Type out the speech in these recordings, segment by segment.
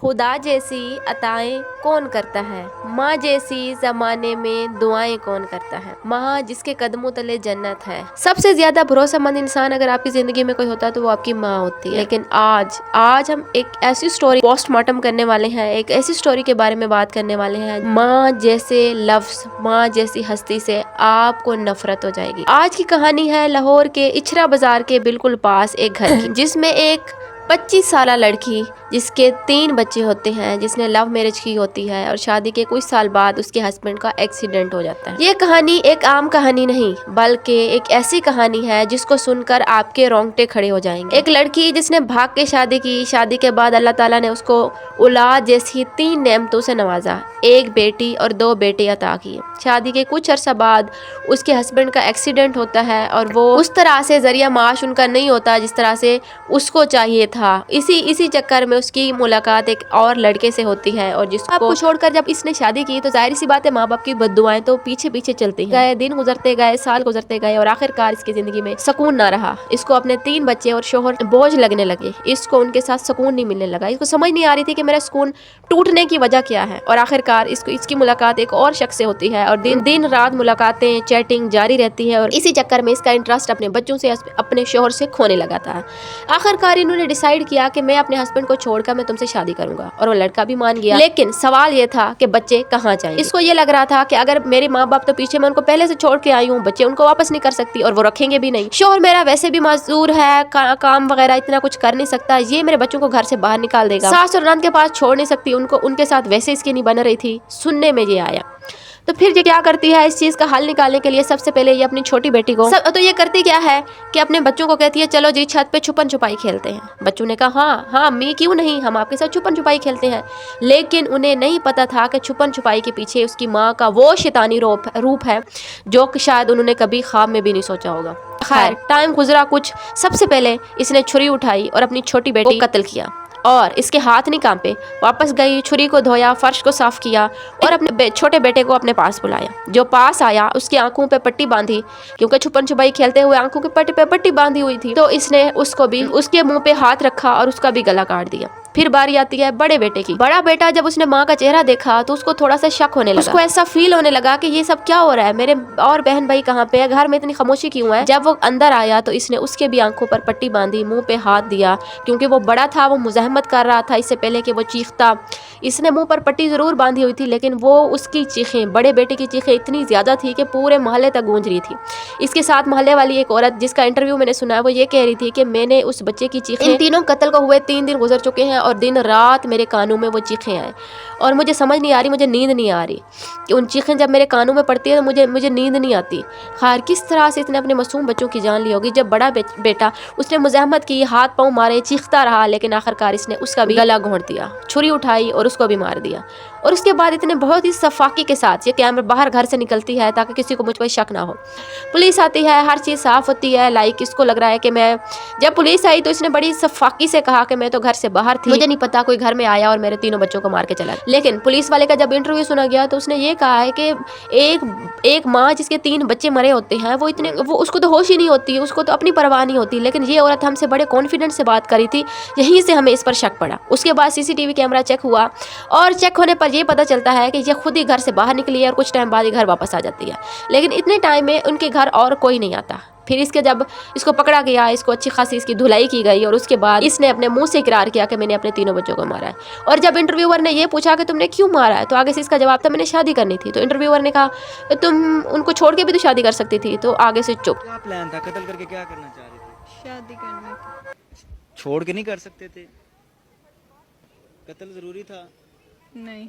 खुदा जैसी अताएं कौन करता है, माँ जैसी जमाने में दुआएं कौन करता है, माँ जिसके कदमों तले जन्नत है। सबसे ज्यादा भरोसेमंद इंसान अगर आपकी जिंदगी में कोई होता है तो वो आपकी माँ होती है। लेकिन आज हम एक ऐसी स्टोरी पोस्टमार्टम करने वाले हैं, एक ऐसी स्टोरी के बारे में बात करने वाले हैं। माँ जैसे लफ्ज, माँ जैसी हस्ती से आपको नफरत हो जाएगी। आज की कहानी है लाहौर के इचरा बाजार के बिल्कुल पास एक घर की, जिसमें एक 25 साला लड़की जिसके 3 बच्चे होते हैं, जिसने लव मैरिज की होती है और शादी के कुछ साल बाद उसके हस्बैंड का एक्सीडेंट हो जाता है। ये कहानी एक आम कहानी नहीं बल्कि एक ऐसी कहानी है जिसको सुनकर आपके रोंगटे खड़े हो जाएंगे। एक लड़की जिसने भाग के शादी की, शादी के बाद अल्लाह ताला ने उसको औलाद जैसी 3 नेमतों से नवाजा, एक बेटी और 2 बेटे अता किए। शादी के कुछ अरसा बाद उसके हस्बैंड का एक्सीडेंट होता है और वो उस तरह से जरिया माश उनका नहीं होता जिस तरह से उसको चाहिए था। इसी चक्कर में उसकी मुलाकात एक और लड़के से होती है और जिसको छोड़कर जब इसने शादी की तो जाहिर सी बात है माँ बाप की बद्दुआएं तो पीछे पीछे चलती हैं। दिन गुजरते गए, साल गुजरते गए और आखिरकार इसकी जिंदगी में सुकून ना रहा। इसको अपने 3 बच्चे और शोहर बोझ लगने लगे। इसको उनके साथ सुकून नहीं मिलने लगा। इसको समझ नहीं आ रही थी कि मेरा सुकून टूटने की वजह क्या है। और आखिरकार इसकी मुलाकात एक और शख्स से होती है और दिन रात मुलाकातें, चैटिंग जारी रहती है और इसी चक्कर में इसका इंटरेस्ट अपने बच्चों से, अपने शोहर से खोने लगा था। आखिरकार इन्होंने डिसाइड किया कि मैं अपने हस्बैंड को छोड़कर मैं तुमसे शादी करूंगा और वो लड़का भी मान गया। लेकिन सवाल ये था कि बच्चे कहाँ जाएंगे। इसको ये लग रहा था कि अगर मेरे माँ बाप तो पीछे, मैं उनको पहले से छोड़ के आई हूँ, बच्चे उनको वापस नहीं कर सकती और वो रखेंगे भी नहीं। शोहर मेरा वैसे भी मजदूर है, काम वगैरह इतना कुछ कर नहीं सकता, ये मेरे बच्चों को घर से बाहर निकाल देगा। सास और नंद के पास छोड़ नहीं सकती उनको, उनके साथ वैसे इसकी नहीं बन रही थी। सुनने में ये आया तो फिर ये क्या करती है, इस चीज़ का हल निकालने के लिए सबसे पहले ये अपनी छोटी बेटी को तो ये करती क्या है कि अपने बच्चों को कहती है चलो जी छत पे छुपन छुपाई खेलते हैं। बच्चों ने कहा हाँ अम्मी क्यों नहीं, हम आपके साथ छुपन छुपाई खेलते हैं। लेकिन उन्हें नहीं पता था कि छुपन छुपाई के पीछे उसकी माँ का वो शैतानी रूप है जो कि शायद उन्होंने कभी ख्वाब में भी नहीं सोचा होगा। खैर टाइम गुजरा कुछ, सबसे पहले इसने छुरी उठाई और अपनी छोटी बेटी को कत्ल किया और इसके हाथ नहीं कांपे। वापस गई, छुरी को धोया, फर्श को साफ किया और अपने छोटे बेटे को अपने पास बुलाया। जो पास आया उसकी आंखों पे पट्टी बांधी, क्योंकि छुपन छुपाई खेलते हुए आंखों के पट्टी पे पट्टी बांधी हुई थी। तो इसने उसको भी उसके मुंह पे हाथ रखा और उसका भी गला काट दिया। फिर बारी आती है बड़े बेटे की। बड़ा बेटा जब उसने माँ का चेहरा देखा तो उसको थोड़ा सा शक होने लगा। उसको ऐसा फील होने लगा कि ये सब क्या हो रहा है, मेरे और बहन भाई कहाँ पे है, घर में इतनी खामोशी क्यों है। जब वो अंदर आया तो इसने उसके भी आंखों पर पट्टी बांधी, मुंह पे हाथ दिया, क्योंकि वो बड़ा था, वो मुज़ाहमत कर रहा था इससे पहले कि वो चीखता। इसने मुंह पर पट्टी जरूर बांधी हुई थी लेकिन वो उसकी चीखें, बड़े बेटे की चीखें इतनी ज्यादा थी कि पूरे मोहल्ले तक गूंज रही थी। इसके साथ मोहल्ले वाली एक औरत जिसका इंटरव्यू मैंने सुना है वो ये कह रही थी कि मैंने उस बच्चे की चीखें, इन तीनों कत्ल को हुए 3 दिन गुजर चुके हैं और दिन रात मेरे कानों में वो चीखें आए और मुझे समझ नहीं आ रही, मुझे नींद नहीं आ रही कि उन चीखें जब मेरे कानों में पड़ती है तो मुझे नींद नहीं आती। खैर किस तरह से इसने अपने मासूम बच्चों की जान ली होगी। जब बड़ा बेटा उसने मुज़ाहमत की, हाथ पाँव मारे, चीखता रहा, लेकिन आखिरकार इसने उसका भी गला घोंट दिया, छुरी उठाई और उसको भी मार दिया। और उसके बाद इतने बहुत ही सफाकी के साथ ये कैमरा बाहर घर से निकलती है ताकि किसी को मुझ पर शक ना हो। पुलिस आती है, हर चीज़ साफ होती है। लाइक इसको लग रहा है कि मैं, जब पुलिस आई तो इसने बड़ी सफाकी से कहा कि मैं तो घर से बाहर थी, मुझे नहीं पता कोई घर में आया और मेरे 3 बच्चों को मार के चला। लेकिन पुलिस वाले का जब इंटरव्यू सुना गया तो उसने ये कहा है कि एक माँ जिसके 3 बच्चे मरे होते हैं वो उसको तो होश ही नहीं होती, उसको तो अपनी परवाह नहीं होती। लेकिन ये औरत हमसे बड़े कॉन्फिडेंस से बात करी थी, यहीं से हमें इस पर शक पड़ा। उसके बाद सीसीटीवी कैमरा चेक हुआ और चेक होने पर ये पता चलता है कि ये खुद ही घर से बाहर निकली है और कुछ टाइम बाद ये घर वापस आ जाती है। लेकिन इतने टाइम में उनके घर और कोई नहीं आता। फिर जब इसको पकड़ा गया, इसको अच्छी खासी इसकी धुलाई की गई और उसके बाद इसने अपने मुंह से इकरार किया कि मैंने अपने 3 बच्चों को मारा है। और जब इंटरव्यूअर ने ये पूछा कि तुमने क्यों मारा है तो आगे से इसका जवाब था मैंने शादी करनी थी। तो इंटरव्यूअर ने कहा तुम उनको छोड़ के भी तो शादी कर सकती थी। तो आगे से चुप। क्या प्लान था, कत्ल करके क्या करना चाह रहे थे? शादी करनी थी। छोड़ के नहीं कर सकते थे? कत्ल जरूरी था? नहीं।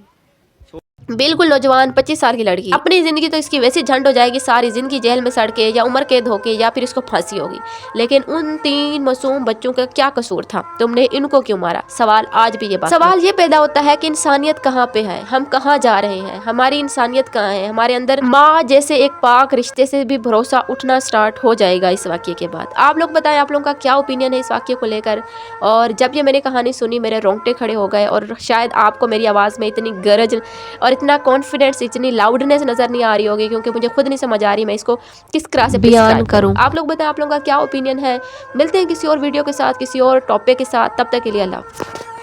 बिल्कुल नौजवान 25 साल की लड़की, अपनी जिंदगी तो इसकी वैसे झंड हो जाएगी, सारी जिंदगी जेल में सड़ के या उम्र कैद होके या फिर इसको फांसी होगी। लेकिन उन 3 मासूम बच्चों का क्या कसूर था, तुमने इनको क्यों मारा? सवाल आज भी सवाल ये पैदा होता है कि इंसानियत कहाँ पे है, हम कहाँ जा रहे हैं, हमारी इंसानियत कहाँ है। हमारे अंदर माँ जैसे एक पाक रिश्ते से भी भरोसा उठना स्टार्ट हो जाएगा इस वाक्य के बाद। आप लोग बताएं आप लोगों का क्या ओपिनियन है इस वाक्य को लेकर। और जब ये मैंने कहानी सुनी मेरे रोंगटे खड़े हो गए और शायद आपको मेरी आवाज़ में इतनी गरज और इतना कॉन्फिडेंस, इतनी लाउडनेस नजर नहीं आ रही होगी क्योंकि मुझे खुद नहीं समझ आ रही मैं इसको किस तरह से बयान करूं। आप लोग बताएं आप लोगों का क्या ओपिनियन है। मिलते हैं किसी और वीडियो के साथ, किसी और टॉपिक के साथ, तब तक के लिए अल्लाह।